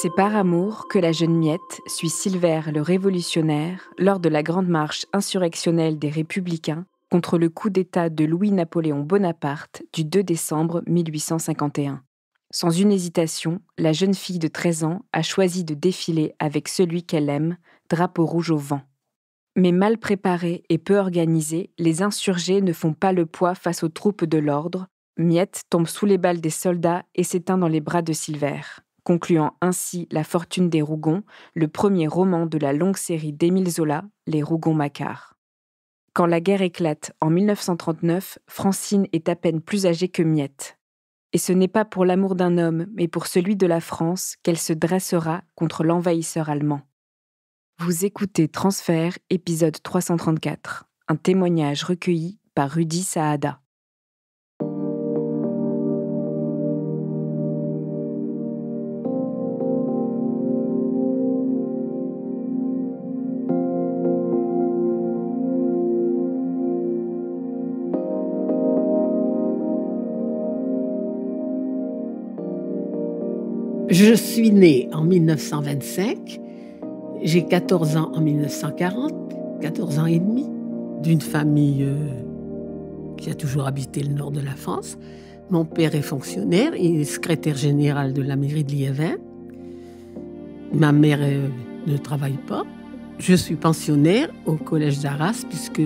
C'est par amour que la jeune Miette suit Silver le révolutionnaire lors de la grande marche insurrectionnelle des Républicains contre le coup d'État de Louis-Napoléon Bonaparte du 2 décembre 1851. Sans une hésitation, la jeune fille de 13 ans a choisi de défiler avec celui qu'elle aime, drapeau rouge au vent. Mais mal préparés et peu organisés, les insurgés ne font pas le poids face aux troupes de l'ordre. Miette tombe sous les balles des soldats et s'éteint dans les bras de Silver, concluant ainsi La fortune des Rougons, le premier roman de la longue série d'Émile Zola, Les Rougon-Macquart. Quand la guerre éclate en 1939, Francine est à peine plus âgée que Miette. Et ce n'est pas pour l'amour d'un homme, mais pour celui de la France qu'elle se dressera contre l'envahisseur allemand. Vous écoutez Transfert, épisode 334, un témoignage recueilli par Rudy Saada. Je suis née en 1925, j'ai 14 ans en 1940, 14 ans et demi, d'une famille qui a toujours habité le nord de la France. Mon père est fonctionnaire, il est secrétaire général de la mairie de Liévin. Ma mère ne travaille pas. Je suis pensionnaire au collège d'Arras, puisque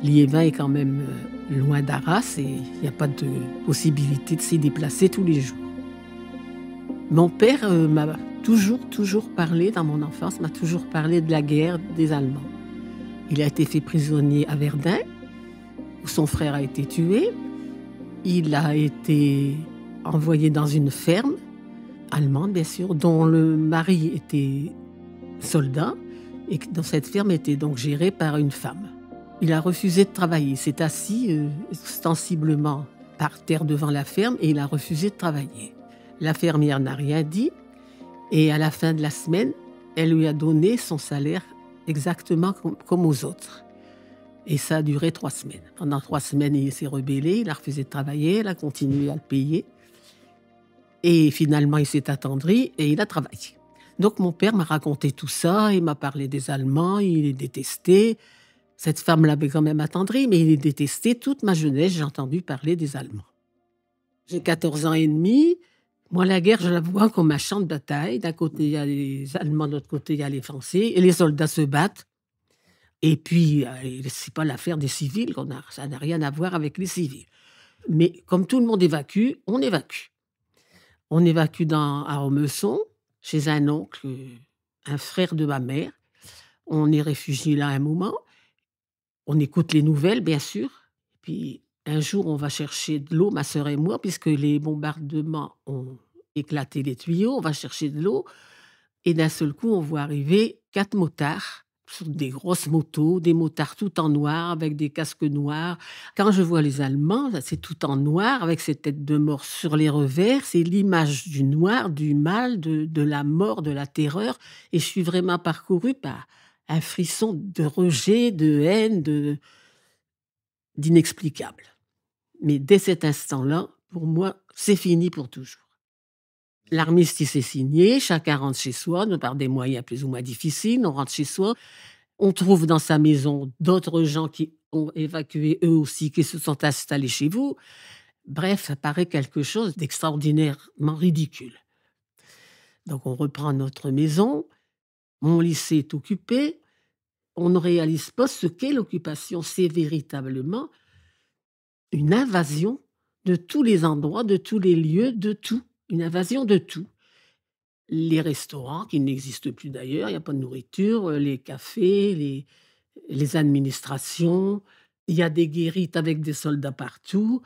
Liévin est quand même loin d'Arras et il n'y a pas de possibilité de s'y déplacer tous les jours. Mon père m'a toujours parlé, dans mon enfance, m'a toujours parlé de la guerre des Allemands. Il a été fait prisonnier à Verdun, où son frère a été tué. Il a été envoyé dans une ferme, allemande bien sûr, dont le mari était soldat, et dont cette ferme était donc gérée par une femme. Il a refusé de travailler, il s'est assis ostensiblement par terre devant la ferme, et il a refusé de travailler. La fermière n'a rien dit et à la fin de la semaine, elle lui a donné son salaire exactement comme aux autres. Et ça a duré 3 semaines. Pendant 3 semaines, il s'est rebellé, il a refusé de travailler, elle a continué à le payer. Et finalement, il s'est attendri et il a travaillé. Donc mon père m'a raconté tout ça, il m'a parlé des Allemands, il les détestait. Cette femme l'avait quand même attendri, mais il les détestait. Toute ma jeunesse, j'ai entendu parler des Allemands. J'ai 14 ans et demi. Moi, la guerre, je la vois comme un champ de bataille. D'un côté, il y a les Allemands, de l'autre côté, il y a les Français. Et les soldats se battent. Et puis, c'est pas l'affaire des civils. Ça n'a rien à voir avec les civils. Mais comme tout le monde évacue, on évacue. On évacue à Romesson, chez un oncle, un frère de ma mère. On est réfugié là un moment. On écoute les nouvelles, bien sûr. Et puis, un jour, on va chercher de l'eau, ma sœur et moi, puisque les bombardements ont éclaté les tuyaux. On va chercher de l'eau. Et d'un seul coup, on voit arriver 4 motards sur des grosses motos, des motards tout en noir, avec des casques noirs. Quand je vois les Allemands, c'est tout en noir, avec ces têtes de mort sur les revers. C'est l'image du noir, du mal, de la mort, de la terreur. Et je suis vraiment parcourue par un frisson de rejet, de haine, d'inexplicable. Mais dès cet instant-là, pour moi, c'est fini pour toujours. L'armistice est signé, chacun rentre chez soi, par des moyens plus ou moins difficiles, on rentre chez soi. On trouve dans sa maison d'autres gens qui ont évacué eux aussi, qui se sont installés chez vous. Bref, ça paraît quelque chose d'extraordinairement ridicule. Donc on reprend notre maison, mon lycée est occupé, on ne réalise pas ce qu'est l'occupation. C'est véritablement une invasion de tous les endroits, de tous les lieux, de tout. Une invasion de tout. Les restaurants, qui n'existent plus d'ailleurs, il n'y a pas de nourriture, les cafés, les administrations. Il y a des guérites avec des soldats partout,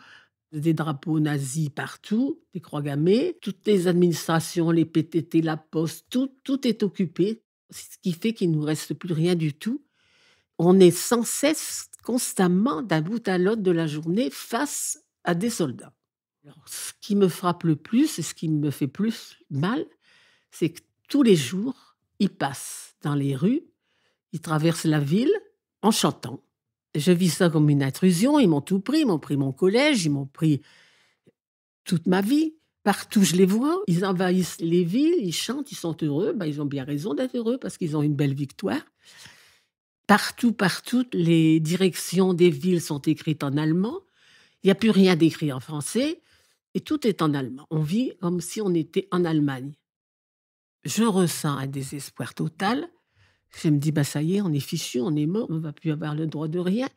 des drapeaux nazis partout, des croix gammées. Toutes les administrations, les PTT, la poste, tout est occupé. Ce qui fait qu'il ne nous reste plus rien du tout. On est sans cesse, constamment, d'un bout à l'autre de la journée, face à des soldats. Alors, ce qui me frappe le plus et ce qui me fait plus mal, c'est que tous les jours, ils passent dans les rues, ils traversent la ville en chantant. Je vis ça comme une intrusion, ils m'ont tout pris, ils m'ont pris mon collège, ils m'ont pris toute ma vie. Partout, je les vois, ils envahissent les villes, ils chantent, ils sont heureux. Ben, ils ont bien raison d'être heureux parce qu'ils ont une belle victoire. Partout, les directions des villes sont écrites en allemand. Il n'y a plus rien d'écrit en français et tout est en allemand. On vit comme si on était en Allemagne. Je ressens un désespoir total. Je me dis, bah ça y est, on est fichu, on est mort, on ne va plus avoir le droit de rien.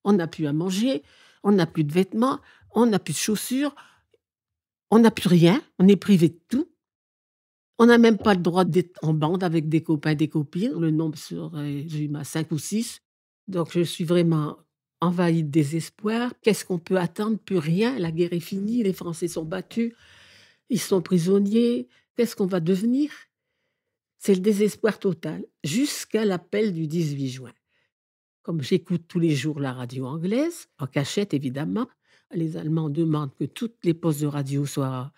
On n'a plus à manger, on n'a plus de vêtements, on n'a plus de chaussures, on n'a plus rien, on est privé de tout. On n'a même pas le droit d'être en bande avec des copains, des copines. Le nombre serait, j'ai eu 5 ou 6. Donc je suis vraiment envahie de désespoir. Qu'est-ce qu'on peut attendre? Plus rien. La guerre est finie, les Français sont battus, ils sont prisonniers. Qu'est-ce qu'on va devenir? C'est le désespoir total, jusqu'à l'appel du 18 juin. Comme j'écoute tous les jours la radio anglaise, en cachette évidemment, les Allemands demandent que toutes les postes de radio soient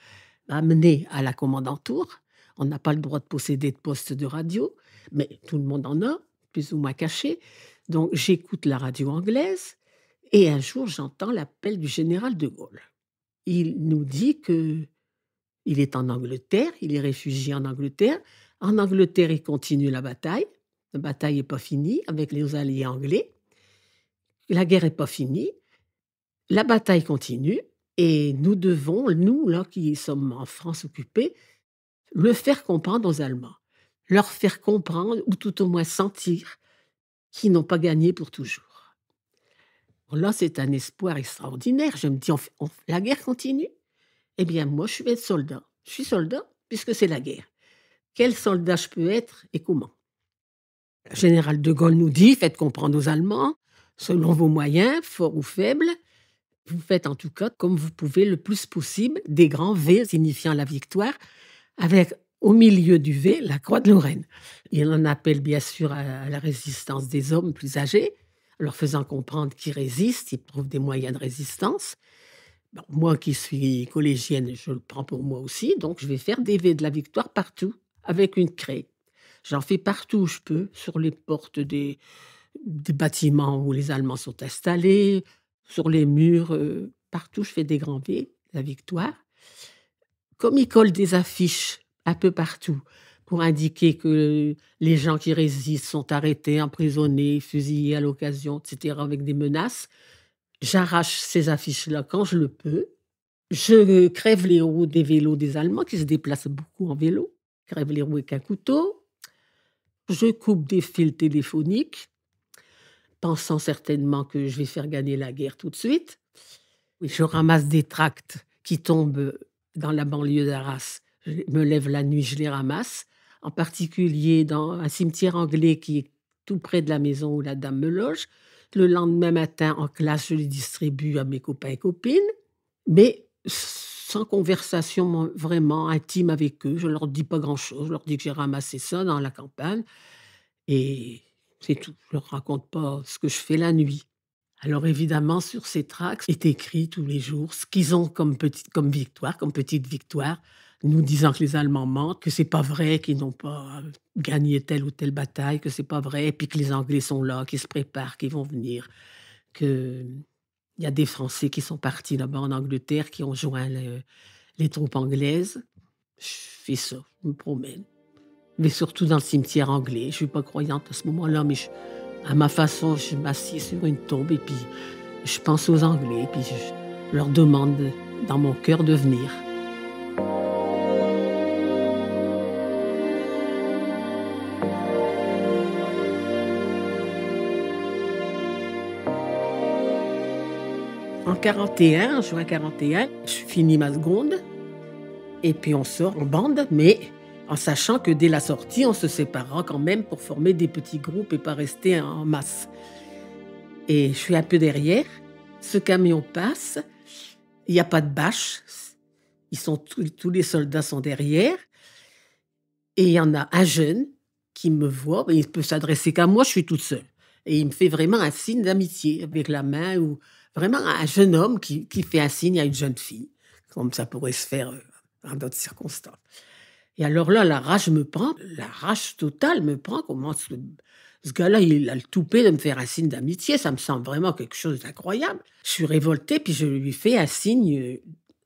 amenés à la commandanture. On n'a pas le droit de posséder de poste de radio, mais tout le monde en a, plus ou moins caché. Donc j'écoute la radio anglaise et un jour j'entends l'appel du général de Gaulle. Il nous dit que il est en Angleterre, il est réfugié en Angleterre. En Angleterre, il continue la bataille. La bataille n'est pas finie avec les alliés anglais. La guerre n'est pas finie. La bataille continue et nous devons, nous là qui sommes en France occupée, le faire comprendre aux Allemands. Leur faire comprendre ou tout au moins sentir qu'ils n'ont pas gagné pour toujours. Là, c'est un espoir extraordinaire. Je me dis, la guerre continue. Eh bien, moi, je vais être soldat. Je suis soldat puisque c'est la guerre. Quel soldat je peux être et comment? Le général de Gaulle nous dit, faites comprendre aux Allemands, selon vos moyens, forts ou faibles, vous faites en tout cas comme vous pouvez le plus possible des grands V signifiant la victoire, avec au milieu du V la croix de Lorraine. Il en appelle bien sûr à la résistance des hommes plus âgés, leur faisant comprendre qu'ils résistent, ils trouvent des moyens de résistance. Bon, moi qui suis collégienne, je le prends pour moi aussi, donc je vais faire des V de la victoire partout, avec une craie. J'en fais partout où je peux, sur les portes des bâtiments où les Allemands sont installés, sur les murs, partout je fais des grands V, la victoire. Comme ils collent des affiches un peu partout pour indiquer que les gens qui résistent sont arrêtés, emprisonnés, fusillés à l'occasion, etc., avec des menaces, j'arrache ces affiches-là quand je le peux. Je crève les roues des vélos des Allemands qui se déplacent beaucoup en vélo. Je crève les roues avec un couteau. Je coupe des fils téléphoniques, pensant certainement que je vais faire gagner la guerre tout de suite. Je ramasse des tracts qui tombent dans la banlieue d'Arras. Je me lève la nuit, je les ramasse, en particulier dans un cimetière anglais qui est tout près de la maison où la dame me loge. Le lendemain matin, en classe, je les distribue à mes copains et copines, mais sans conversation vraiment intime avec eux. Je ne leur dis pas grand-chose. Je leur dis que j'ai ramassé ça dans la campagne et c'est tout. Je ne leur raconte pas ce que je fais la nuit. Alors évidemment, sur ces tracts est écrit tous les jours ce qu'ils ont comme victoire, comme petite victoire, nous disant que les Allemands mentent, que c'est pas vrai, qu'ils n'ont pas gagné telle ou telle bataille, que c'est pas vrai, et puis que les Anglais sont là, qu'ils se préparent, qu'ils vont venir, qu'il y a des Français qui sont partis là-bas en Angleterre, qui ont joint les troupes anglaises. Je fais ça, je me promène. Mais surtout dans le cimetière anglais. Je ne suis pas croyante à ce moment-là, mais à ma façon, je m'assieds sur une tombe et puis je pense aux Anglais, et puis je leur demande dans mon cœur de venir. En 41, en juin 41, je finis ma seconde et puis on sort en bande, mais en sachant que dès la sortie, on se séparera quand même pour former des petits groupes et pas rester en masse. Et je suis un peu derrière. Ce camion passe. Il n'y a pas de bâche. Tous les soldats sont derrière. Et il y en a un jeune qui me voit. Il peut s'adresser qu'à moi, je suis toute seule. Et il me fait vraiment un signe d'amitié avec la main. Ou vraiment un jeune homme qui fait un signe à une jeune fille. Comme ça pourrait se faire dans d'autres circonstances. Et alors là, la rage totale me prend. Comment ce gars-là, il a le toupet de me faire un signe d'amitié. Ça me semble vraiment quelque chose d'incroyable. Je suis révoltée, puis je lui fais un signe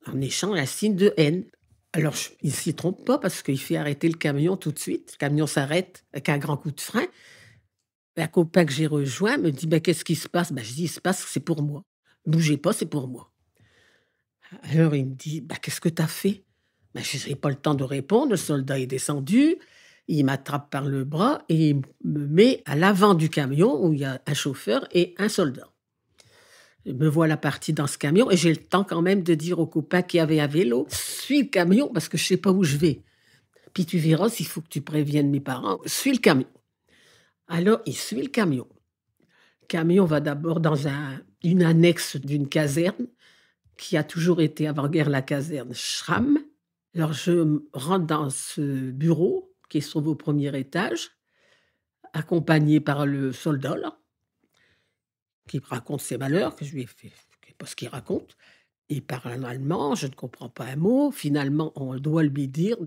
en échange un signe de haine. Alors, il ne s'y trompe pas parce qu'il fait arrêter le camion tout de suite. Le camion s'arrête avec un grand coup de frein. Un copain que j'ai rejoint me dit: qu'est-ce qui se passe ?» Je dis: «Il se passe, c'est pour moi. Bougez pas, c'est pour moi.» Alors il me dit: qu'est-ce que tu as fait ?» Je n'ai pas le temps de répondre. Le soldat est descendu, il m'attrape par le bras et il me met à l'avant du camion où il y a un chauffeur et un soldat. Me voilà partie dans ce camion et j'ai le temps quand même de dire au copain qui avait un vélo: «Suis le camion parce que je ne sais pas où je vais. Puis tu verras, s'il faut que tu préviennes mes parents, suis le camion.» Alors il suit le camion. Le camion va d'abord dans une annexe d'une caserne qui a toujours été avant-guerre la caserne Schramm. Alors je rentre dans ce bureau qui se trouve au premier étage, accompagné par le soldat là, qui me raconte ses malheurs, que je lui ai fait, je sais pas ce qu'il raconte. Il parle en allemand, je ne comprends pas un mot. Finalement, on doit lui dire: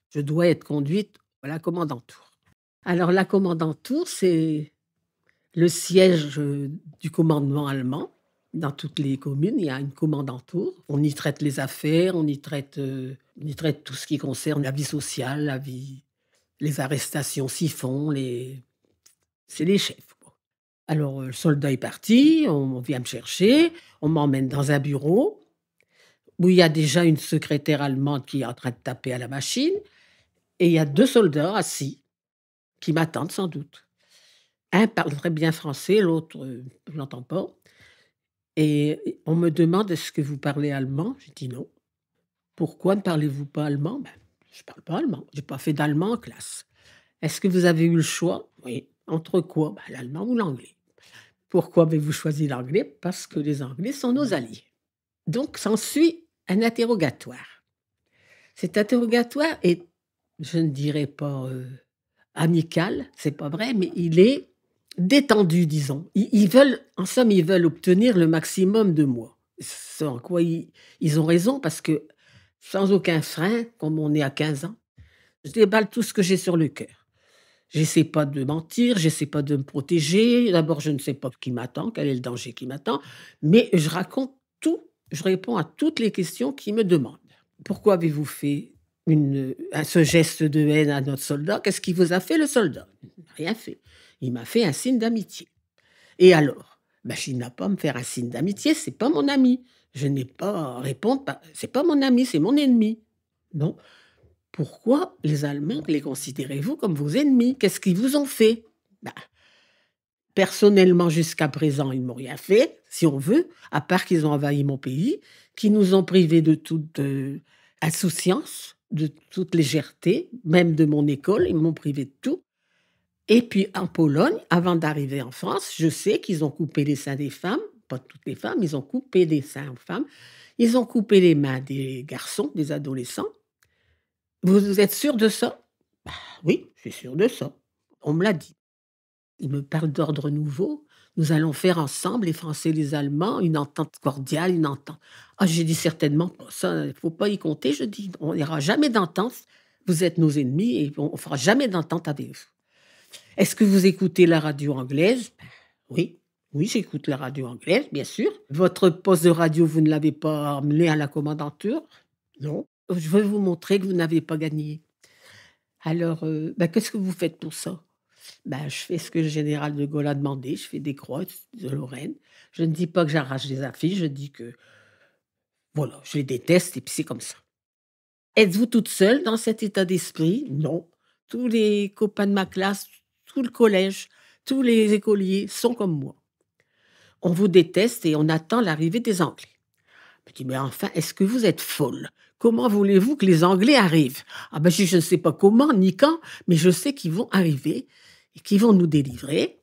«Je dois être conduite à la commandanture.» Alors la commandanture, c'est le siège, du commandement allemand. Dans toutes les communes, il y a une commandanture. On y traite les affaires, on y traite tout ce qui concerne la vie sociale, la vie, les arrestations s'y font, c'est les chefs, quoi. Alors, le soldat est parti, on vient me chercher, on m'emmène dans un bureau où il y a déjà une secrétaire allemande qui est en train de taper à la machine et il y a 2 soldats assis qui m'attendent sans doute. Un parle très bien français, l'autre, je l'entends pas. Et on me demande: «Est-ce que vous parlez allemand ?» Je dis: «Non.» «Pourquoi ne parlez-vous pas allemand ?» «Je parle pas allemand, j'ai pas fait d'allemand en classe.» «Est-ce que vous avez eu le choix ?» «Oui.» «Entre quoi ?» «L'allemand ou l'anglais.» «Pourquoi avez-vous choisi l'anglais ?» «Parce que les Anglais sont nos alliés.» Donc s'ensuit un interrogatoire. Cet interrogatoire est, je ne dirais pas, amical, c'est pas vrai, mais il est détendu, disons. Ils veulent, en somme, ils veulent obtenir le maximum de moi. Ce en quoi ils ont raison parce que, sans aucun frein, comme on est à 15 ans, je déballe tout ce que j'ai sur le cœur. J'essaie pas de mentir, j'essaie pas de me protéger. D'abord, je ne sais pas ce qui m'attend, quel est le danger qui m'attend, mais je raconte tout, je réponds à toutes les questions qu'ils me demandent. «Pourquoi avez-vous fait ce geste de haine à notre soldat? Qu'est-ce qu'il vous a fait, le soldat ?» «Il n'a rien fait. Il m'a fait un signe d'amitié.» «Et alors ?» «Il n'a pas à me faire un signe d'amitié, c'est pas mon ami. Je n'ai pas à répondre, c'est pas mon ami, c'est mon ennemi.» «Non. Pourquoi les Allemands les considérez-vous comme vos ennemis? Qu'est-ce qu'ils vous ont fait ?» «Bah, personnellement, jusqu'à présent, ils m'ont rien fait, si on veut, à part qu'ils ont envahi mon pays, qu'ils nous ont privés de toute, insouciance, de toute légèreté, même de mon école, ils m'ont privé de tout. Et puis en Pologne, avant d'arriver en France, je sais qu'ils ont coupé les seins des femmes, pas toutes les femmes, ils ont coupé des seins aux femmes, ils ont coupé les mains des garçons, des adolescents. Vous êtes sûr de ça? Oui, je suis sûr de ça. On me l'a dit.» Il me parle d'ordre nouveau. «Nous allons faire ensemble, les Français et les Allemands, une entente cordiale, une entente.» Ah, j'ai dit: «Certainement pas, ça, il ne faut pas y compter.» Je dis: «On n'aura jamais d'entente. Vous êtes nos ennemis et on ne fera jamais d'entente avec vous. Est-ce que vous écoutez la radio anglaise ?» «Oui, oui, j'écoute la radio anglaise, bien sûr.» «Votre poste de radio, vous ne l'avez pas emmené à la commandanture ?» «Non.» «Je veux vous montrer que vous n'avez pas gagné.» «Alors, qu'est-ce que vous faites pour ça?» Je fais ce que le général de Gaulle a demandé, je fais des croix de Lorraine. Je ne dis pas que j'arrache des affiches, je dis que, voilà, je les déteste et puis c'est comme ça. «Êtes-vous toute seule dans cet état d'esprit ?» «Non. Tous les copains de ma classe, tout le collège, tous les écoliers sont comme moi. On vous déteste et on attend l'arrivée des Anglais.» Je dis: «Mais enfin, est-ce que vous êtes folle? Comment voulez-vous que les Anglais arrivent ?» Je ne sais pas comment ni quand, mais je sais qu'ils vont arriver et qu'ils vont nous délivrer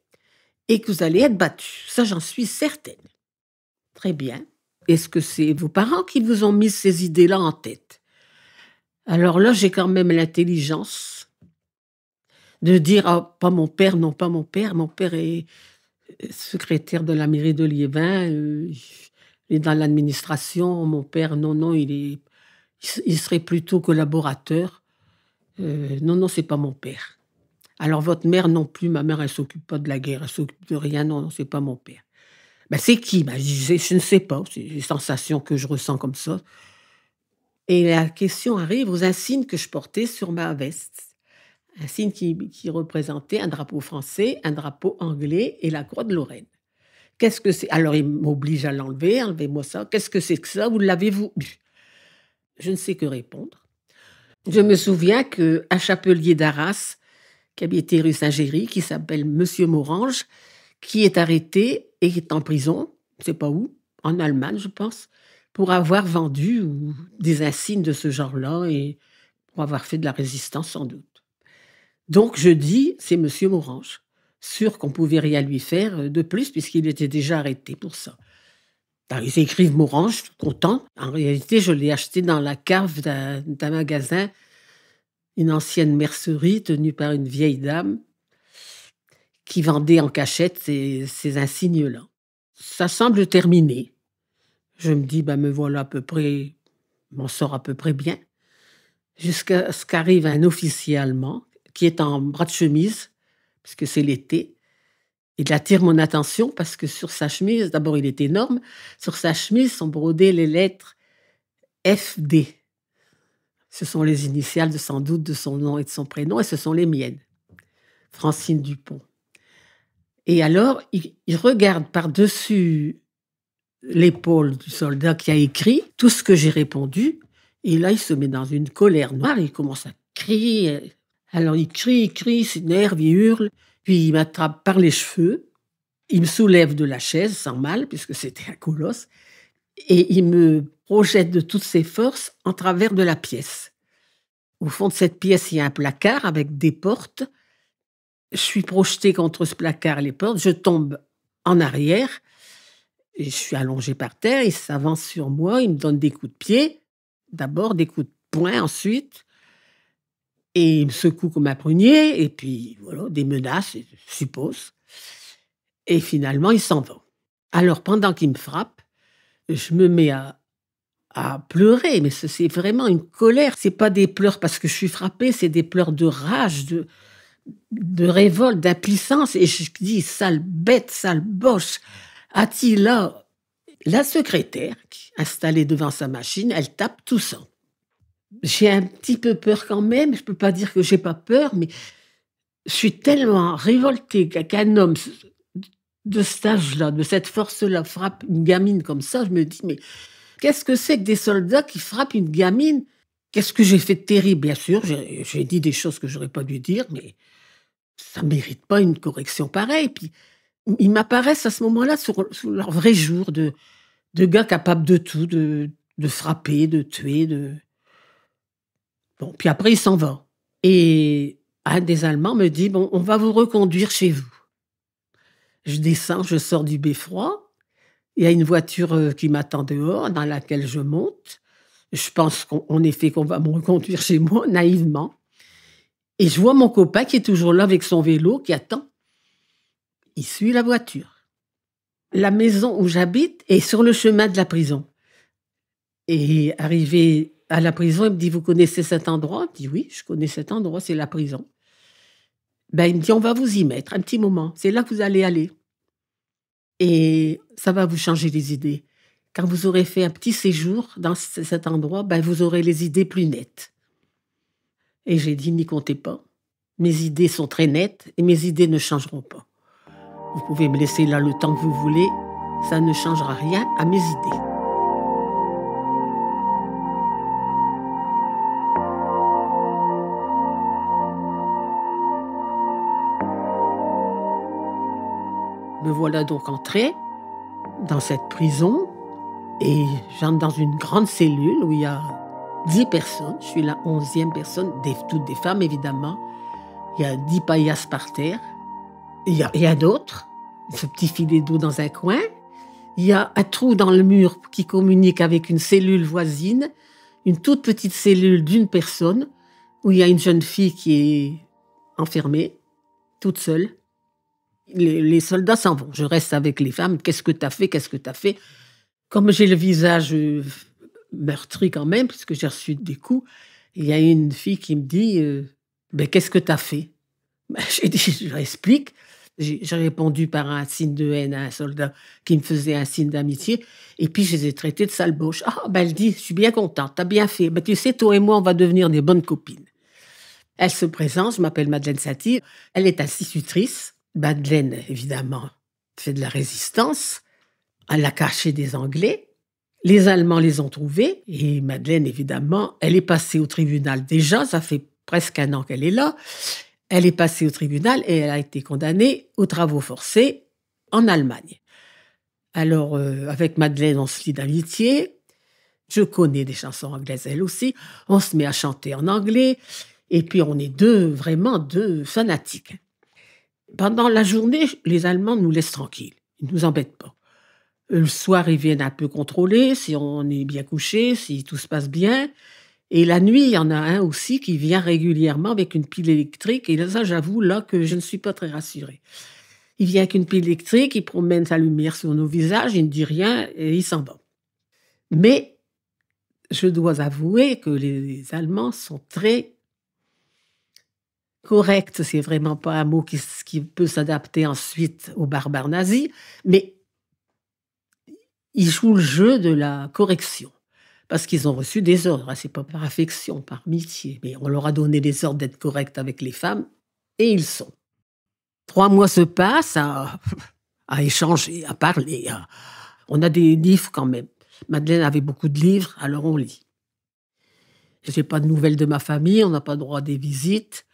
et que vous allez être battus. Ça, j'en suis certaine.» «Très bien. Est-ce que c'est vos parents qui vous ont mis ces idées-là en tête?» Alors là, j'ai quand même l'intelligence de dire: «Ah, pas mon père, non, pas mon père. Mon père est secrétaire de la mairie de Liévin, il est dans l'administration. Mon père, non, non, il serait plutôt collaborateur. Non, non, c'est pas mon père. Alors votre mère non plus, ma mère, elle s'occupe pas de la guerre, elle s'occupe de rien. Non, non, c'est pas mon père.» «C'est qui?» Je ne sais pas, c'est des sensations que je ressens comme ça. Et la question arrive aux insignes que je portais sur ma veste. Un signe qui représentait un drapeau français, un drapeau anglais et la croix de Lorraine. Qu'est-ce que c'est? Alors, il m'oblige à l'enlever. Enlevez-moi ça. Qu'est-ce que c'est que ça? Où l'avez-vous vu? Je ne sais que répondre. Je me souviens qu'un chapelier d'Arras, qui habitait rue Saint-Géry, qui s'appelle Monsieur Morange, qui est arrêté et qui est en prison, je ne sais pas où, en Allemagne, je pense, pour avoir vendu des insignes de ce genre-là et pour avoir fait de la résistance, sans doute. Donc, je dis, c'est Monsieur Morange, sûr qu'on pouvait rien lui faire de plus, puisqu'il était déjà arrêté pour ça. Alors, ils écrivent Morange, tout content. En réalité, je l'ai acheté dans la cave d'un magasin, une ancienne mercerie tenue par une vieille dame qui vendait en cachette ces insignes-là. Ça semble terminé. Je me dis, me voilà à peu près, m'en sors à peu près bien, jusqu'à ce qu'arrive un officier allemand qui est en bras de chemise, parce que c'est l'été. Il attire mon attention parce que sur sa chemise, d'abord il est énorme, sur sa chemise sont brodées les lettres FD. Ce sont les initiales sans doute de son nom et de son prénom, et ce sont les miennes. Francine Dupont. Et alors, il regarde par-dessus l'épaule du soldat qui a écrit tout ce que j'ai répondu, et là, il se met dans une colère noire, il commence à crier. Alors, il crie, il s'énerve, il hurle, puis il m'attrape par les cheveux, il me soulève de la chaise, sans mal, puisque c'était un colosse, et il me projette de toutes ses forces en travers de la pièce. Au fond de cette pièce, il y a un placard avec des portes. Je suis projetée contre ce placard et les portes, je tombe en arrière, et je suis allongée par terre, il s'avance sur moi, il me donne des coups de pied, d'abord des coups de poing ensuite, et il me secoue comme un prunier, et puis voilà, des menaces, je suppose. Et finalement, il s'en va. Alors, pendant qu'il me frappe, je me mets à pleurer, mais c'est vraiment une colère. C'est pas des pleurs parce que je suis frappée, c'est des pleurs de rage, de révolte, d'impuissance. Et je dis, sale bête, sale boche, Attila. La secrétaire, installée devant sa machine, elle tape tout ça. J'ai un petit peu peur quand même, je peux pas dire que j'ai pas peur, mais je suis tellement révoltée qu'un homme de cet âge-là, de cette force-là, frappe une gamine comme ça. Je me dis, mais qu'est-ce que c'est que des soldats qui frappent une gamine? Qu'est-ce que j'ai fait de terrible? Bien sûr, j'ai dit des choses que j'aurais pas dû dire, mais ça mérite pas une correction pareille. Puis, ils m'apparaissent à ce moment-là sous leur vrai jour de gars capables de tout, de frapper, de tuer, Bon, puis après, il s'en va. Et un des Allemands me dit, bon, on va vous reconduire chez vous. Je descends, je sors du beffroi. Il y a une voiture qui m'attend dehors, dans laquelle je monte. Je pense qu'en effet qu'on va me reconduire chez moi, naïvement. Et je vois mon copain qui est toujours là avec son vélo, qui attend. Il suit la voiture. La maison où j'habite est sur le chemin de la prison. Et arrivé à la prison, il me dit, vous connaissez cet endroit? Je dis, oui, je connais cet endroit, c'est la prison. Il me dit, on va vous y mettre un petit moment. C'est là que vous allez aller. Et ça va vous changer les idées. Quand vous aurez fait un petit séjour dans cet endroit, vous aurez les idées plus nettes. Et j'ai dit, n'y comptez pas. Mes idées sont très nettes et mes idées ne changeront pas. Vous pouvez me laisser là le temps que vous voulez, ça ne changera rien à mes idées. Me voilà donc entrée dans cette prison et j'entre dans une grande cellule où il y a 10 personnes. Je suis la 11e personne, toutes des femmes évidemment. Il y a 10 paillasses par terre. Il y a rien d'autre. Ce petit filet d'eau dans un coin. Il y a un trou dans le mur qui communique avec une cellule voisine, une toute petite cellule d'une personne où il y a une jeune fille qui est enfermée, toute seule. Les soldats s'en vont. Je reste avec les femmes. Qu'est-ce que t'as fait? Qu'est-ce que t'as fait? Comme j'ai le visage meurtri quand même, puisque j'ai reçu des coups, il y a une fille qui me dit qu'est-ce que t'as fait? J'ai dit, je l'explique. J'ai répondu par un signe de haine à un soldat qui me faisait un signe d'amitié. Et puis, je les ai traités de sale-boche. Ah, ben, elle dit, je suis bien contente, t'as bien fait. Ben, tu sais, toi et moi, on va devenir des bonnes copines. Elle se présente, je m'appelle Madeleine Satir. Elle est institutrice. Madeleine, évidemment, fait de la résistance. Elle a caché des Anglais. Les Allemands les ont trouvés. Et Madeleine, évidemment, elle est passée au tribunal déjà. Ça fait presque 1 an qu'elle est là. Elle est passée au tribunal et elle a été condamnée aux travaux forcés en Allemagne. Alors, avec Madeleine, on se lie d'amitié. Je connais des chansons anglaises, elle aussi. On se met à chanter en anglais. Et puis, on est vraiment deux fanatiques. Pendant la journée, les Allemands nous laissent tranquilles. Ils ne nous embêtent pas. Le soir, ils viennent un peu contrôler si on est bien couché, si tout se passe bien. Et la nuit, il y en a un aussi qui vient régulièrement avec une pile électrique. Et là, ça, j'avoue, là, que je ne suis pas très rassurée. Il vient avec une pile électrique, il promène sa lumière sur nos visages, il ne dit rien et il s'en va. Mais je dois avouer que les Allemands sont très corrects. C'est vraiment pas un mot qui peut s'adapter ensuite aux barbares nazis, mais ils jouent le jeu de la correction. Parce qu'ils ont reçu des ordres. C'est pas par affection, par amitié. Mais on leur a donné des ordres d'être corrects avec les femmes, et ils sont. 3 mois se passent à échanger, à parler. On a des livres quand même. Madeleine avait beaucoup de livres, alors on lit. Je n'ai pas de nouvelles de ma famille, on n'a pas droit à des visites.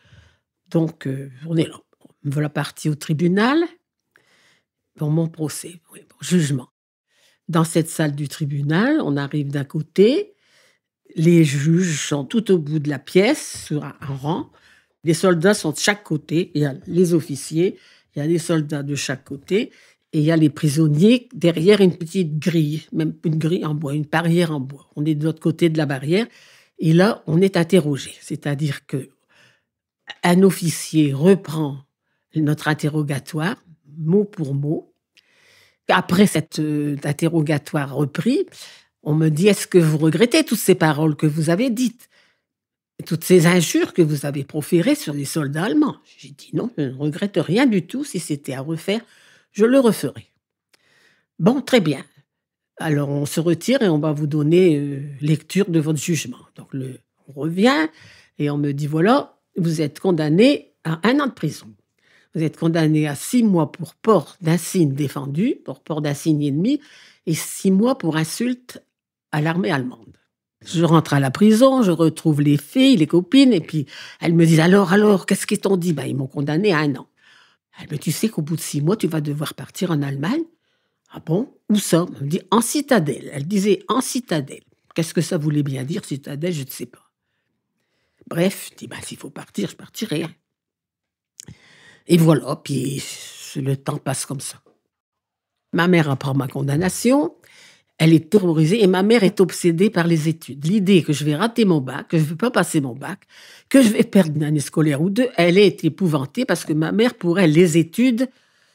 Donc, on est là. Me voilà partie au tribunal pour mon procès, pour jugement. Dans cette salle du tribunal, on arrive d'un côté, les juges sont tout au bout de la pièce, sur un rang. Les soldats sont de chaque côté, il y a les officiers, il y a les soldats de chaque côté, et il y a les prisonniers derrière une petite grille, même une grille en bois, une barrière en bois. On est de l'autre côté de la barrière, et là, on est interrogé. C'est-à-dire qu'un officier reprend notre interrogatoire, mot pour mot. Après cet interrogatoire repris, on me dit « Est-ce que vous regrettez toutes ces paroles que vous avez dites ? Toutes ces injures que vous avez proférées sur les soldats allemands ?» J'ai dit « Non, je ne regrette rien du tout. Si c'était à refaire, je le referais. » Bon, très bien. Alors, on se retire et on va vous donner lecture de votre jugement. Donc, on revient et on me dit « Voilà, vous êtes condamné à 1 an de prison. Vous êtes condamné à 6 mois pour port d'insigne défendu, pour port d'insigne ennemi, et 6 mois pour insulte à l'armée allemande. » Je rentre à la prison, je retrouve les filles, les copines, et puis elles me disent « Alors, qu'est-ce qu'ils t'ont dit ?» Ils m'ont condamné à 1 an. Elle me dit « Tu sais qu'au bout de 6 mois, tu vas devoir partir en Allemagne. » Ah bon? Où ça? Elle me dit « En citadelle. » Elle disait « En citadelle. » Qu'est-ce que ça voulait bien dire, citadelle? Je ne sais pas. Bref, je dis « S'il faut partir, je partirai. » Et voilà, puis le temps passe comme ça. Ma mère apprend ma condamnation, elle est terrorisée et ma mère est obsédée par les études. L'idée que je vais rater mon bac, que je ne vais pas passer mon bac, que je vais perdre une année scolaire ou 2, elle est épouvantée parce que ma mère, pour elle, les études,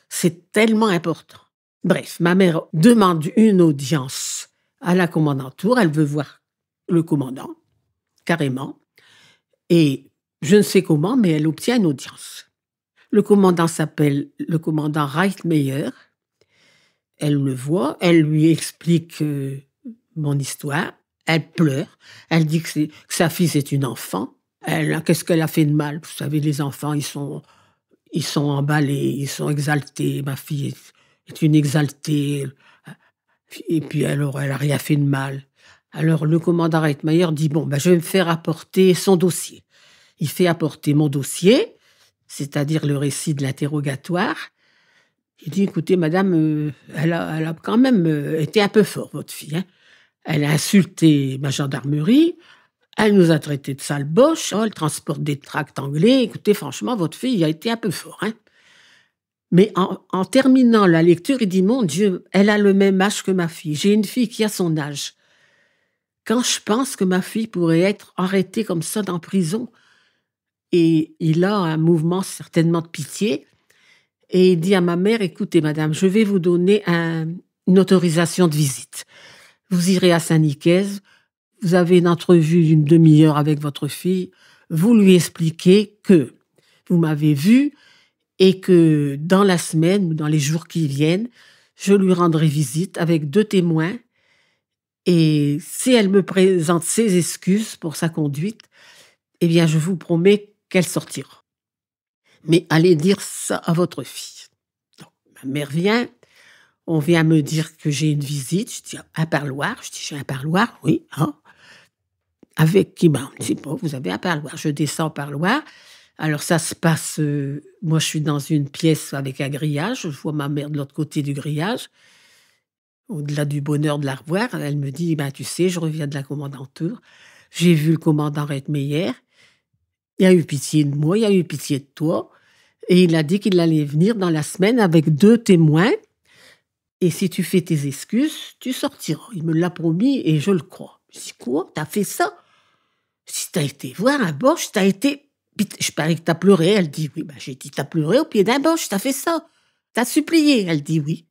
c'est tellement important. Bref, ma mère demande une audience à la commandanture, elle veut voir le commandant, carrément, et je ne sais comment, mais elle obtient une audience. Le commandant s'appelle le commandant Reitmeyer. Elle le voit, elle lui explique mon histoire, elle pleure, elle dit que sa fille c'est une enfant. Qu'est-ce qu'elle a fait de mal? Vous savez, les enfants, ils sont emballés, ils sont exaltés. Ma fille est une exaltée. Et puis alors, elle n'a rien fait de mal. Alors le commandant Reitmeyer dit, je vais me faire apporter son dossier. Il fait apporter mon dossier, c'est-à-dire le récit de l'interrogatoire. Il dit, écoutez, madame, elle a quand même été un peu fort, votre fille. Hein. Elle a insulté ma gendarmerie, elle nous a traités de sale boche, elle transporte des tracts anglais. Écoutez, franchement, votre fille a été un peu fort. Hein. Mais en terminant la lecture, il dit, mon Dieu, elle a le même âge que ma fille. J'ai une fille qui a son âge. Quand je pense que ma fille pourrait être arrêtée comme ça en prison, et il a un mouvement certainement de pitié, et il dit à ma mère, écoutez madame, je vais vous donner une autorisation de visite. Vous irez à Saint-Nicaise, vous avez une entrevue d'une demi-heure avec votre fille, vous lui expliquez que vous m'avez vu et que dans la semaine ou dans les jours qui viennent, je lui rendrai visite avec 2 témoins et si elle me présente ses excuses pour sa conduite, eh bien, je vous promets qu'elle sortira. Mais allez dire ça à votre fille. Donc, ma mère vient, on vient me dire que j'ai une visite. Je dis, un parloir. Je dis, j'ai un parloir, oui. Hein? Avec qui? Ben, on ne sait pas, vous avez un parloir. Je descends au parloir. Alors, ça se passe, moi, je suis dans une pièce avec un grillage. Je vois ma mère de l'autre côté du grillage. Au-delà du bonheur de la revoir, elle me dit, ben, tu sais, je reviens de la commandanture. J'ai vu le commandant Reitmeyer. Il a eu pitié de moi, il a eu pitié de toi. Et il a dit qu'il allait venir dans la semaine avec 2 témoins. Et si tu fais tes excuses, tu sortiras. Il me l'a promis et je le crois. Je dis, quoi? T'as fait ça? Si t'as été voir un Boche, t'as été... Je parie que t'as pleuré. Elle dit oui. Ben, j'ai dit, t'as pleuré au pied d'un Boche, t'as fait ça. T'as supplié. Elle dit oui.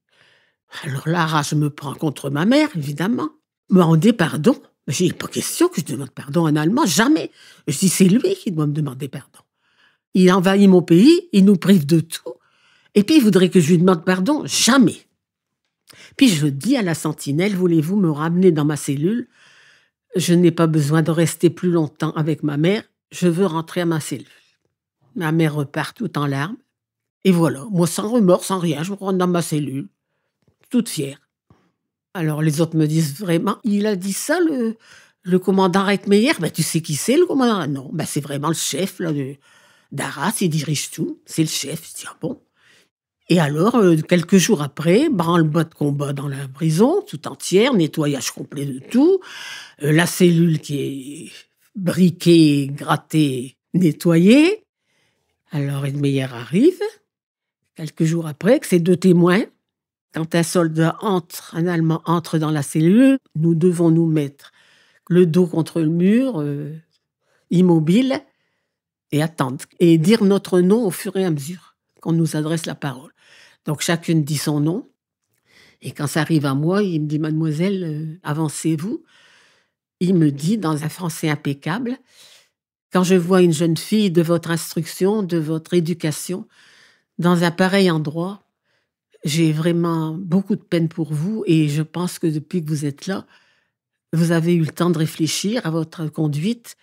Alors la rage me prend contre ma mère, évidemment. Me rendez pardon. Mais j'ai pas question que je demande pardon en allemand, jamais. Je dis, c'est lui qui doit me demander pardon. Il envahit mon pays, il nous prive de tout. Et puis il voudrait que je lui demande pardon, jamais. Puis je dis à la sentinelle, voulez-vous me ramener dans ma cellule? Je n'ai pas besoin de rester plus longtemps avec ma mère, je veux rentrer à ma cellule. Ma mère repart tout en larmes. Et voilà, moi sans remords, sans rien, je rentre dans ma cellule, toute fière. Alors les autres me disent vraiment, il a dit ça le commandant Reitmeyer? Ben, tu sais qui c'est le commandant? Non, ben, c'est vraiment le chef là, d'Arras, il dirige tout, c'est le chef. Je dis, ah bon? Et alors, quelques jours après, branle-bas de combat dans la prison, tout entière, nettoyage complet de tout, la cellule qui est briquée, grattée, nettoyée. Alors Reitmeyer arrive, quelques jours après, que ces 2 témoins. Quand un soldat un Allemand entre dans la cellule, nous devons nous mettre le dos contre le mur, immobile, et attendre. Et dire notre nom au fur et à mesure qu'on nous adresse la parole. Donc chacune dit son nom. Et quand ça arrive à moi, il me dit, mademoiselle, avancez-vous. Il me dit, dans un français impeccable, quand je vois une jeune fille de votre instruction, de votre éducation, dans un pareil endroit, j'ai vraiment beaucoup de peine pour vous et je pense que depuis que vous êtes là, vous avez eu le temps de réfléchir à votre conduite,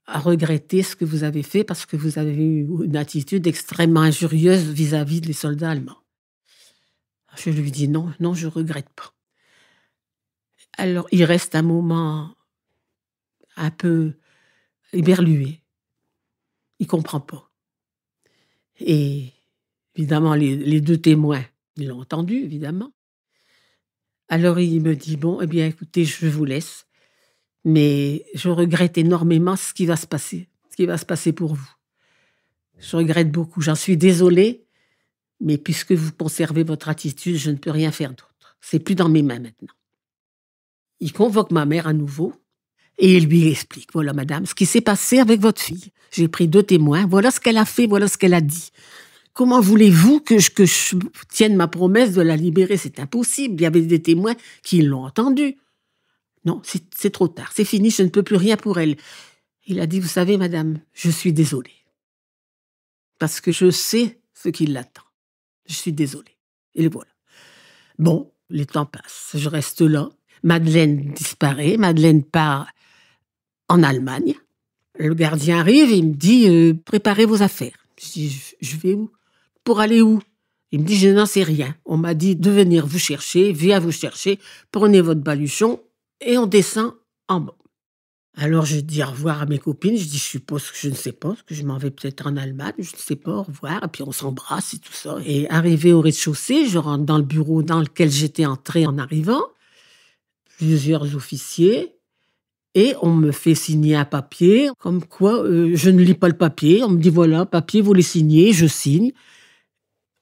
à regretter ce que vous avez fait parce que vous avez eu une attitude extrêmement injurieuse vis-à-vis des soldats allemands. Je lui dis non, non, je regrette pas. Alors, il reste un moment un peu éberlué. Il comprend pas. Et évidemment, les 2 témoins, ils l'ont entendu, évidemment. Alors il me dit, bon, eh bien, écoutez, je vous laisse, mais je regrette énormément ce qui va se passer pour vous. Je regrette beaucoup, j'en suis désolée, mais puisque vous conservez votre attitude, je ne peux rien faire d'autre. C'est plus dans mes mains maintenant. Il convoque ma mère à nouveau et il lui explique, voilà madame, ce qui s'est passé avec votre fille. J'ai pris 2 témoins, voilà ce qu'elle a fait, voilà ce qu'elle a dit. Comment voulez-vous que je tienne ma promesse de la libérer? C'est impossible. Il y avait des témoins qui l'ont entendu. Non, c'est trop tard. C'est fini, je ne peux plus rien pour elle. Il a dit, vous savez, madame, je suis désolé. Parce que je sais ce qui l'attend. Je suis désolé. Et le voilà. Bon, les temps passent. Je reste là. Madeleine disparaît. Madeleine part en Allemagne. Le gardien arrive et il me dit, préparez vos affaires. Je dis, je vais où? Pour aller où? Il me dit, je n'en sais rien. On m'a dit de venir vous chercher, viens vous chercher, prenez votre baluchon et on descend en bas. Alors je dis au revoir à mes copines, je dis, je suppose que je ne sais pas, parce que je m'en vais peut-être en Allemagne, je ne sais pas, au revoir, et puis on s'embrasse et tout ça. Et arrivé au rez-de-chaussée, je rentre dans le bureau dans lequel j'étais entrée en arrivant, plusieurs officiers, et on me fait signer un papier, comme quoi je ne lis pas le papier. On me dit, voilà, papier, vous les signez, je signe.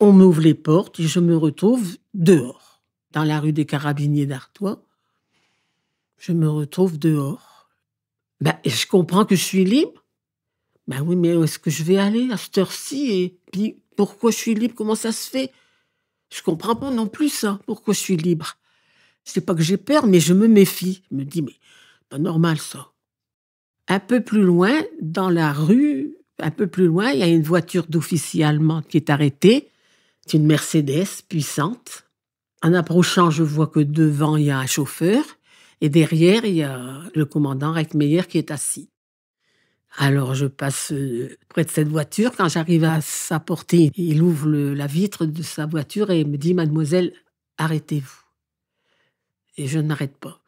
On m'ouvre les portes et je me retrouve dehors, dans la rue des Carabiniers d'Artois. Je me retrouve dehors. Ben, je comprends que je suis libre. Ben oui, mais où est-ce que je vais aller à cette heure-ci? Et puis, pourquoi je suis libre? Comment ça se fait? Je comprends pas non plus ça, pourquoi je suis libre. C'est pas que j'ai peur, mais je me méfie. Je me dis, mais pas normal ça. Un peu plus loin, dans la rue, Un peu plus loin, il y a une voiture d'officier allemande qui est arrêtée. C'est une Mercedes puissante. En approchant, je vois que devant, il y a un chauffeur. Et derrière, il y a le commandant Reckmeyer qui est assis. Alors, je passe près de cette voiture. Quand j'arrive à sa portée, il ouvre la vitre de sa voiture et me dit « Mademoiselle, arrêtez-vous ». Et je n'arrête pas.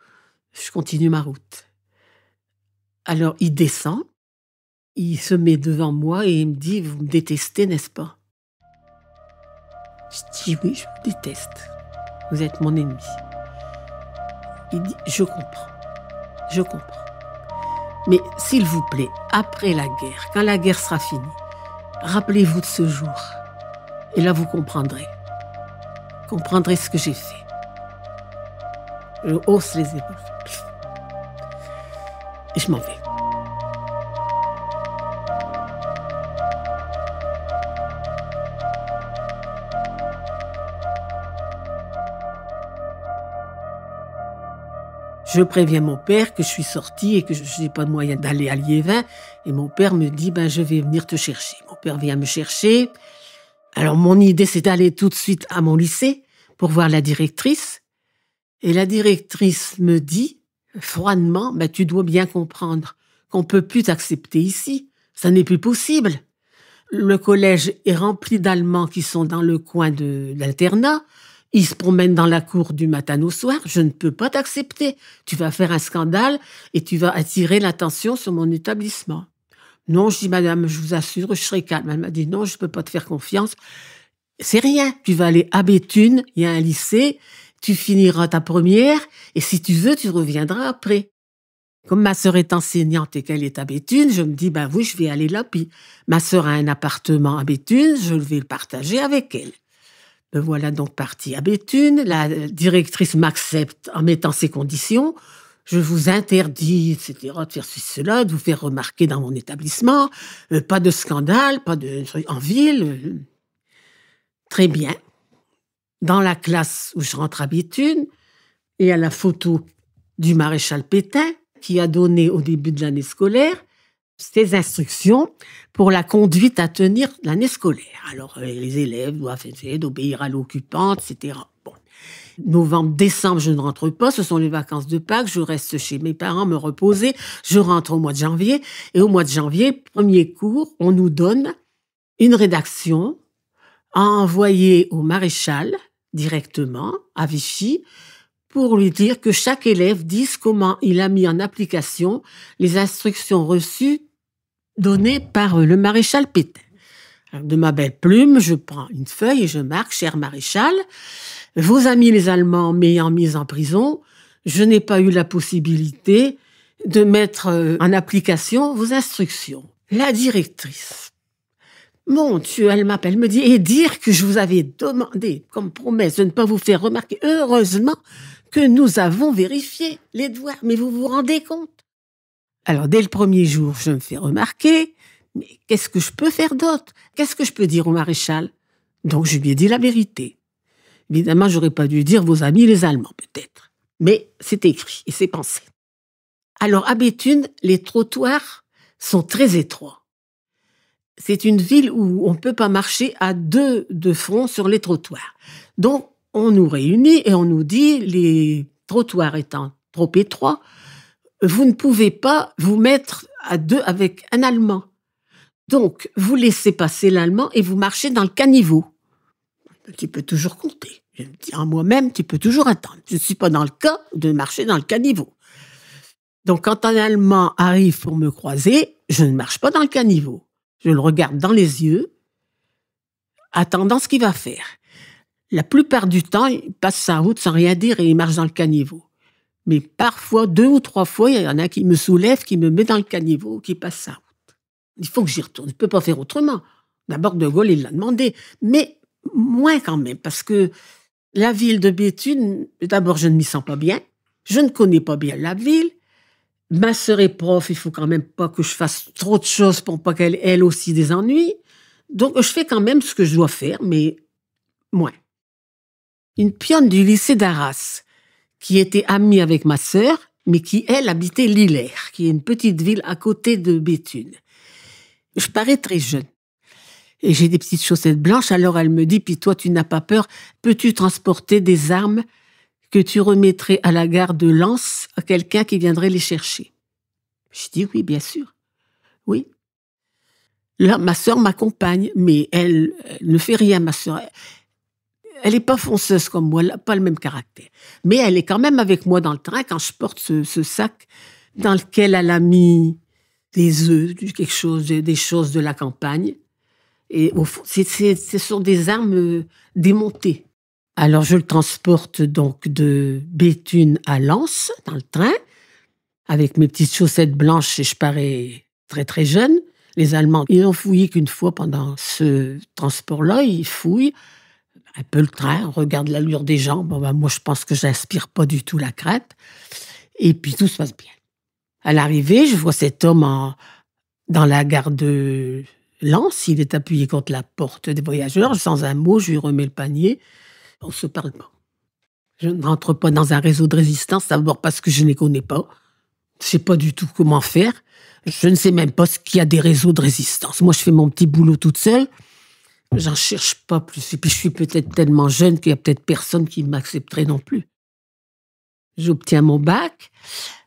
Je continue ma route. Alors, il descend. Il se met devant moi et il me dit « Vous me détestez, n'est-ce pas ?» Je dis « Oui, je vous déteste. Vous êtes mon ennemi. » Il dit « Je comprends. Je comprends. Mais s'il vous plaît, après la guerre, quand la guerre sera finie, rappelez-vous de ce jour. Et là, vous comprendrez. Comprendrez ce que j'ai fait. » Je hausse les épaules. Et je m'en vais. Je préviens mon père que je suis sortie et que je n'ai pas de moyen d'aller à Liévin. Et mon père me dit, je vais venir te chercher. Mon père vient me chercher. Alors, mon idée, c'est d'aller tout de suite à mon lycée pour voir la directrice. Et la directrice me dit, froidement, tu dois bien comprendre qu'on ne peut plus t'accepter ici. Ça n'est plus possible. Le collège est rempli d'Allemands qui sont dans le coin de l'internat. Ils se promènent dans la cour du matin au soir. Je ne peux pas t'accepter. Tu vas faire un scandale et tu vas attirer l'attention sur mon établissement. Non, je dis, madame, je vous assure, je serai calme. Elle m'a dit, non, je ne peux pas te faire confiance. C'est rien. Tu vas aller à Béthune, il y a un lycée, tu finiras ta première et si tu veux, tu reviendras après. Comme ma sœur est enseignante et qu'elle est à Béthune, je me dis, oui, je vais aller là. Puis ma sœur a un appartement à Béthune, je vais le partager avec elle. Me voilà donc partie à Béthune. La directrice m'accepte en mettant ses conditions. Je vous interdis, etc., de faire ceci, cela, de vous faire remarquer dans mon établissement. Pas de scandale, pas de en ville. Très bien. Dans la classe où je rentre à Béthune, il y a la photo du maréchal Pétain qui a donné au début de l'année scolaire ses instructions pour la conduite à tenir l'année scolaire. Alors, les élèves doivent essayer d'obéir à l'occupante, etc. Bon. Novembre, décembre, je ne rentre pas. Ce sont les vacances de Pâques. Je reste chez mes parents, me reposer. Je rentre au mois de janvier. Et au mois de janvier, premier cours, on nous donne une rédaction à envoyer au maréchal directement à Vichy pour lui dire que chaque élève dise comment il a mis en application les instructions reçues données par le maréchal Pétain. Alors, de ma belle plume, je prends une feuille et je marque « Cher maréchal, vos amis les Allemands m'ayant mis en prison, je n'ai pas eu la possibilité de mettre en application vos instructions. » La directrice, mon Dieu, elle m'appelle, me dit « Et dire que je vous avais demandé comme promesse de ne pas vous faire remarquer. Heureusement que nous avons vérifié les devoirs. Mais vous vous rendez compte ?» Alors, dès le premier jour, je me fais remarquer. Mais qu'est-ce que je peux faire d'autre? Qu'est-ce que je peux dire au maréchal? Donc, je lui ai dit la vérité. Évidemment, j'aurais pas dû dire vos amis les Allemands, peut-être. Mais c'est écrit et c'est pensé. Alors, à Béthune, les trottoirs sont très étroits. C'est une ville où on ne peut pas marcher à deux de front sur les trottoirs. Donc, on nous réunit et on nous dit, les trottoirs étant trop étroits, vous ne pouvez pas vous mettre à deux avec un Allemand. Donc, vous laissez passer l'Allemand et vous marchez dans le caniveau. Tu peux toujours compter. Je me dis en moi-même, tu peux toujours attendre. Je ne suis pas dans le cas de marcher dans le caniveau. Donc, quand un Allemand arrive pour me croiser, je ne marche pas dans le caniveau. Je le regarde dans les yeux, attendant ce qu'il va faire. La plupart du temps, il passe sa route sans rien dire et il marche dans le caniveau. Mais parfois, 2 ou 3 fois, il y en a qui me soulève, qui me met dans le caniveau, qui passe sa route. Il faut que j'y retourne. Je ne peux pas faire autrement. D'abord, De Gaulle, il l'a demandé. Mais moins quand même, parce que la ville de Béthune, d'abord, je ne m'y sens pas bien. Je ne connais pas bien la ville. Ma sœur est prof, il faut quand même pas que je fasse trop de choses pour pas qu'elle ait elle aussi des ennuis. Donc, je fais quand même ce que je dois faire, mais moins. Une pionne du lycée d'Arras, qui était amie avec ma sœur, mais qui, elle, habitait Lillers, qui est une petite ville à côté de Béthune. Je parais très jeune. Et j'ai des petites chaussettes blanches, alors elle me dit, puis toi, tu n'as pas peur, peux-tu transporter des armes que tu remettrais à la gare de Lens à quelqu'un qui viendrait les chercher? Je dis oui, bien sûr, oui. Là, ma sœur m'accompagne, mais elle ne fait rien, ma sœur. Elle n'est pas fonceuse comme moi, elle n'a pas le même caractère. Mais elle est quand même avec moi dans le train quand je porte ce sac dans lequel elle a mis des œufs, quelque chose, des choses de la campagne. Et au fond, ce sont des armes démontées. Alors, je le transporte donc de Béthune à Lens, dans le train, avec mes petites chaussettes blanches, et je parais très très jeune. Les Allemands, ils n'ont fouillé qu'une fois pendant ce transport-là. Ils fouillent un peu le train, on regarde l'allure des gens. Moi, je pense que j'inspire pas du tout la crainte. Et puis, tout se passe bien. À l'arrivée, je vois cet homme dans la gare de Lens. Il est appuyé contre la porte des voyageurs. Sans un mot, je lui remets le panier. On ne se parle pas. Je ne rentre pas dans un réseau de résistance, d'abord parce que je ne les connais pas. Je ne sais pas du tout comment faire. Je ne sais même pas ce qu'il y a des réseaux de résistance. Moi, je fais mon petit boulot toute seule. J'en cherche pas plus. Et puis, je suis peut-être tellement jeune qu'il y a peut-être personne qui m'accepterait non plus. J'obtiens mon bac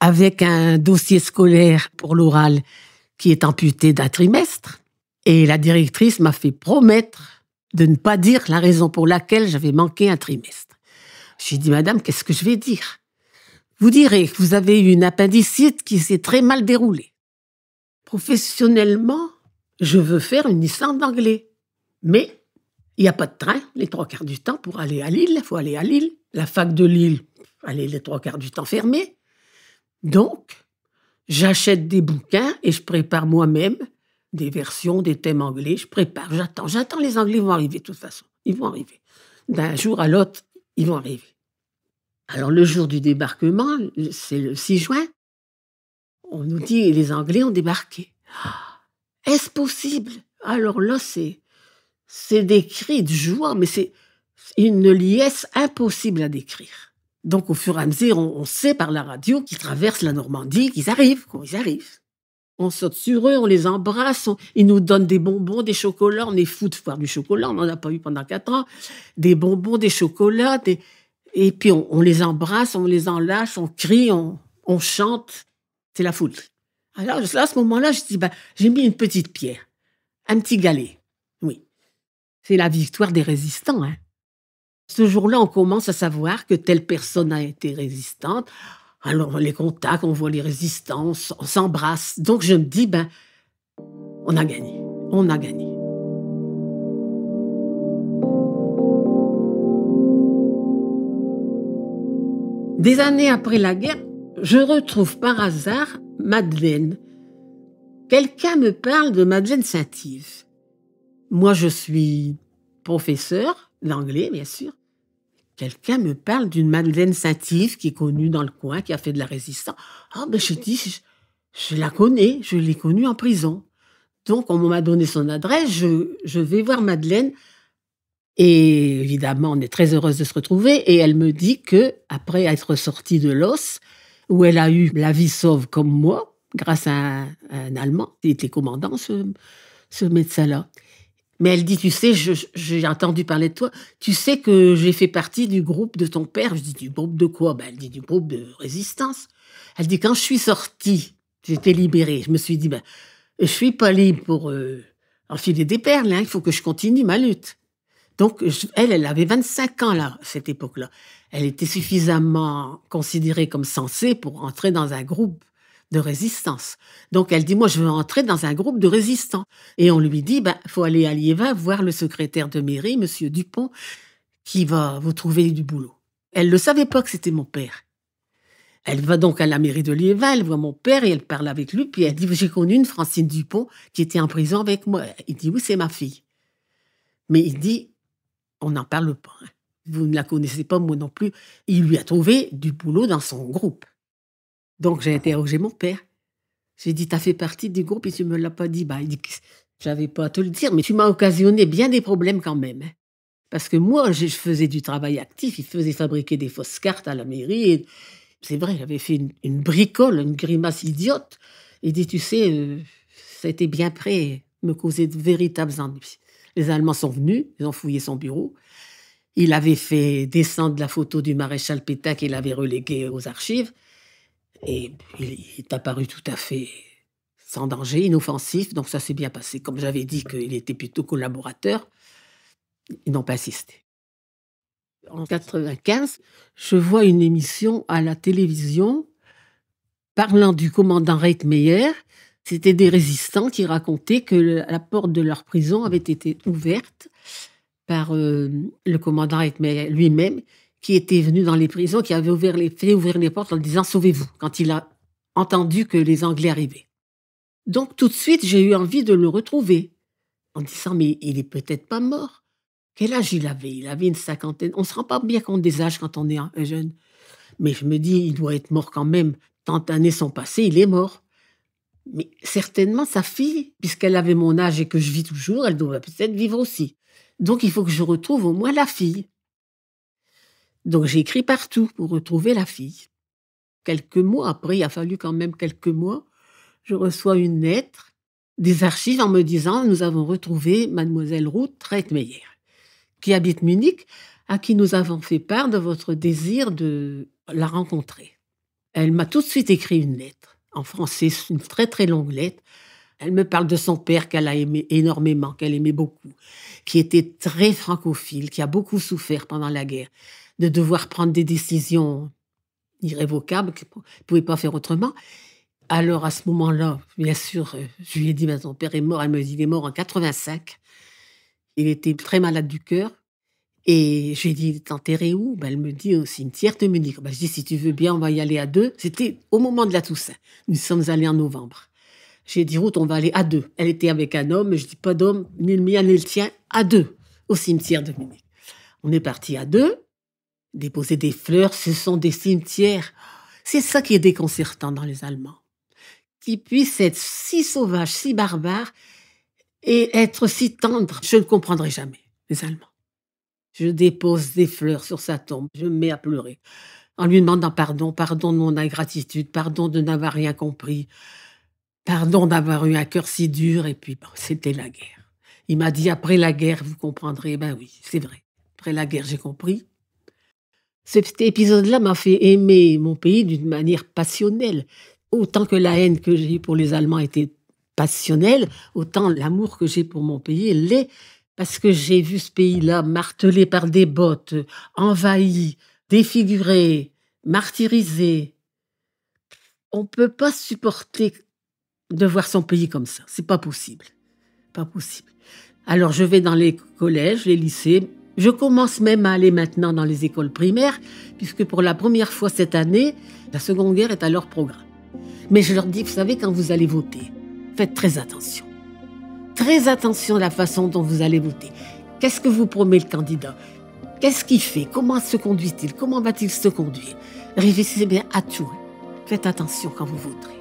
avec un dossier scolaire pour l'oral qui est amputé d'un trimestre. Et la directrice m'a fait promettre de ne pas dire la raison pour laquelle j'avais manqué un trimestre. J'ai dit, madame, qu'est-ce que je vais dire? Vous direz que vous avez eu une appendicite qui s'est très mal déroulée. Professionnellement, je veux faire une licence d'anglais. Mais il n'y a pas de train les 3/4 du temps pour aller à Lille. Il faut aller à Lille. La fac de Lille, elle est les 3/4 du temps fermée. Donc, j'achète des bouquins et je prépare moi-même des versions, des thèmes anglais. Je prépare, j'attends. Les Anglais vont arriver de toute façon. Ils vont arriver. D'un jour à l'autre, ils vont arriver. Alors, le jour du débarquement, c'est le 6 juin, on nous dit les Anglais ont débarqué. Est-ce possible? Alors là, c'est des cris de joie, mais c'est une liesse impossible à décrire. Donc, au fur et à mesure, on sait par la radio qu'ils traversent la Normandie, qu'ils arrivent. On saute sur eux, on les embrasse, ils nous donnent des bonbons, des chocolats. On est fous de voir du chocolat, on n'en a pas eu pendant 4 ans. Des bonbons, des chocolats, et puis on les embrasse, on les enlace, on crie, on chante. C'est la foule. Alors, à ce moment-là, je dis, j'ai mis une petite pierre, un petit galet. Oui. C'est la victoire des résistants. Hein. Ce jour-là, on commence à savoir que telle personne a été résistante. Alors, on les contacte, on voit les résistants, on s'embrasse. Donc, je me dis, on a gagné. On a gagné. Des années après la guerre, je retrouve par hasard Madeleine. Quelqu'un me parle de Madeleine Saint-Yves. Moi, je suis professeur d'anglais, bien sûr. Quelqu'un me parle d'une Madeleine Saint-Yves qui est connue dans le coin, qui a fait de la résistance. Je dis, je la connais, je l'ai connue en prison. Donc, on m'a donné son adresse, je vais voir Madeleine. Et évidemment, on est très heureuse de se retrouver. Et elle me dit que après être sortie de l'os, où elle a eu la vie sauve comme moi, grâce à un Allemand, qui était commandant, ce médecin-là. Mais elle dit, tu sais, j'ai entendu parler de toi, tu sais que j'ai fait partie du groupe de ton père. Je dis, du groupe de quoi? Elle dit, du groupe de résistance. Elle dit, quand je suis sortie, j'étais libérée, je me suis dit, je suis pas libre pour enfiler des perles, il faut que je continue ma lutte. Donc, elle avait 25 ans, là, à cette époque-là. Elle était suffisamment considérée comme sensée pour entrer dans un groupe de résistance. Donc, elle dit, moi, je veux entrer dans un groupe de résistants. Et on lui dit, faut aller à Liévin voir le secrétaire de mairie, monsieur Dupont, qui va vous trouver du boulot. Elle ne savait pas que c'était mon père. Elle va donc à la mairie de Liévin, elle voit mon père et elle parle avec lui, puis elle dit, j'ai connu une Francine Dupont qui était en prison avec moi. Il dit, oui, c'est ma fille. Mais il dit, on n'en parle pas. Hein. Vous ne la connaissez pas, moi non plus. Il lui a trouvé du boulot dans son groupe. Donc, j'ai interrogé mon père. J'ai dit, t'as fait partie du groupe et tu me l'as pas dit. Il dit, j'avais pas à te le dire, mais tu m'as occasionné bien des problèmes quand même. Hein. Parce que moi, je faisais du travail actif. Il faisait fabriquer des fausses cartes à la mairie. Et c'est vrai, j'avais fait une bricole, une grimace idiote. Il dit, tu sais, ça a été bien près. me causait de véritables ennuis. Les Allemands sont venus, ils ont fouillé son bureau. Il avait fait descendre la photo du maréchal Pétain qu'il avait reléguée aux archives. Et il est apparu tout à fait sans danger, inoffensif. Donc ça s'est bien passé. Comme j'avais dit qu'il était plutôt collaborateur, ils n'ont pas insisté. En 1995, je vois une émission à la télévision parlant du commandant Reitmeyer. C'était des résistants qui racontaient que la porte de leur prison avait été ouverte par le commandant Reitmeyer lui-même, qui était venu dans les prisons, qui avait fait ouvrir les portes en disant « Sauvez-vous » quand il a entendu que les Anglais arrivaient. Donc tout de suite, j'ai eu envie de le retrouver, en disant « Mais il est peut-être pas mort ». Quel âge il avait ? Il avait une cinquantaine. On ne se rend pas bien compte des âges quand on est jeune. Mais je me dis, il doit être mort quand même. Tant d'années sont passées, il est mort. Mais certainement, sa fille, puisqu'elle avait mon âge et que je vis toujours, elle doit peut-être vivre aussi. Donc, il faut que je retrouve au moins la fille. Donc, j'ai écrit partout pour retrouver la fille. Quelques mois après, il a fallu quand même quelques mois, je reçois une lettre des archives en me disant « Nous avons retrouvé mademoiselle Ruth Reitmeyer, qui habite Munich, à qui nous avons fait part de votre désir de la rencontrer. » Elle m'a tout de suite écrit une lettre, en français, une très très longue lettre. Elle me parle de son père qu'elle a aimé énormément, qu'elle aimait beaucoup, qui était très francophile, qui a beaucoup souffert pendant la guerre, de devoir prendre des décisions irrévocables, qu'elle ne pouvait pas faire autrement. Alors à ce moment-là, bien sûr, je lui ai dit « Ton père est mort ». Elle me dit « Il est mort en 85 ». Il était très malade du cœur. Et je lui ai dit « Il est enterré où ?» Elle me dit « Au cimetière de Munich ». Je dis « Si tu veux bien, on va y aller à deux ». C'était au moment de la Toussaint. Nous sommes allés en novembre. J'ai dit « Ruth, on va aller à deux ». Elle était avec un homme. Je dis « Pas d'homme, ni le mien, ni le tien, à deux, au cimetière de Munich ». On est partis à deux, déposer des fleurs. Ce sont des cimetières. C'est ça qui est déconcertant dans les Allemands. Qu'ils puissent être si sauvages, si barbares, et être si tendres. Je ne comprendrai jamais, les Allemands. Je dépose des fleurs sur sa tombe. Je me mets à pleurer. En lui demandant pardon de mon ingratitude, pardon de n'avoir rien compris, pardon d'avoir eu un cœur si dur. Et puis, c'était la guerre. Il m'a dit, après la guerre, vous comprendrez. Ben oui, c'est vrai. Après la guerre, j'ai compris. Cet épisode-là m'a fait aimer mon pays d'une manière passionnelle. Autant que la haine que j'ai pour les Allemands était passionnelle, autant l'amour que j'ai pour mon pays l'est, parce que j'ai vu ce pays-là martelé par des bottes, envahi, défiguré, martyrisé. On ne peut pas supporter de voir son pays comme ça. C'est pas possible. Pas possible. Alors je vais dans les collèges, les lycées. Je commence même à aller maintenant dans les écoles primaires, puisque pour la première fois cette année, la Seconde Guerre est à leur programme. Mais je leur dis, vous savez, quand vous allez voter, faites très attention. Très attention à la façon dont vous allez voter. Qu'est-ce que vous promet le candidat ? Qu'est-ce qu'il fait ? Comment se conduit-il ? Comment va-t-il se conduire ? Réfléchissez bien à tout. Faites attention quand vous voterez.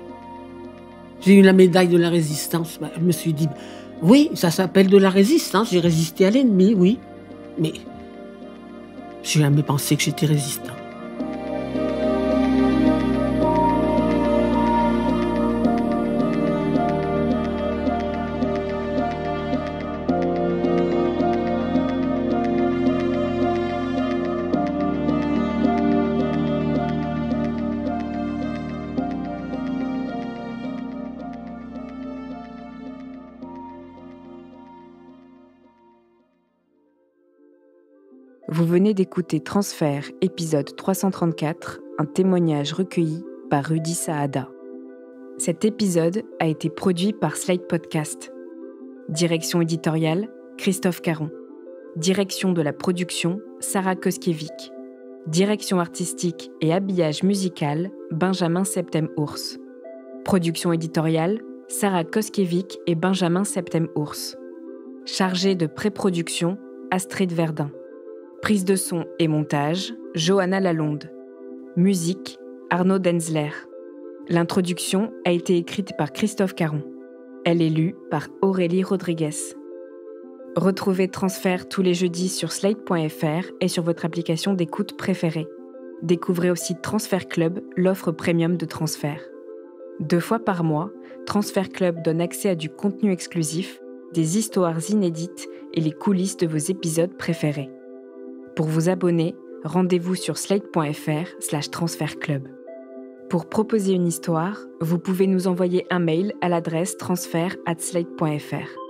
J'ai eu la médaille de la résistance. Je me suis dit, oui, ça s'appelle de la résistance. J'ai résisté à l'ennemi, oui. Mais j'ai jamais pensé que j'étais résistant. Vous venez d'écouter Transfert, épisode 334, un témoignage recueilli par Rudy Saada. Cet épisode a été produit par Slide Podcast. Direction éditoriale, Christophe Caron. Direction de la production, Sarah Koskiewicz. Direction artistique et habillage musical, Benjamin Septem-Ours. Production éditoriale, Sarah Koskiewicz et Benjamin Septem-Ours. Chargé de pré-production, Astrid Verdun. Prise de son et montage, Johanna Lalonde. Musique, Arnaud Denzler. L'introduction a été écrite par Christophe Caron. Elle est lue par Aurélie Rodriguez. Retrouvez Transfert tous les jeudis sur slate.fr et sur votre application d'écoute préférée. Découvrez aussi Transfert Club, l'offre premium de Transfert. 2 fois par mois, Transfert Club donne accès à du contenu exclusif, des histoires inédites et les coulisses de vos épisodes préférés. Pour vous abonner, rendez-vous sur slate.fr/transfertclub. Pour proposer une histoire, vous pouvez nous envoyer un mail à l'adresse transfert@slate.fr.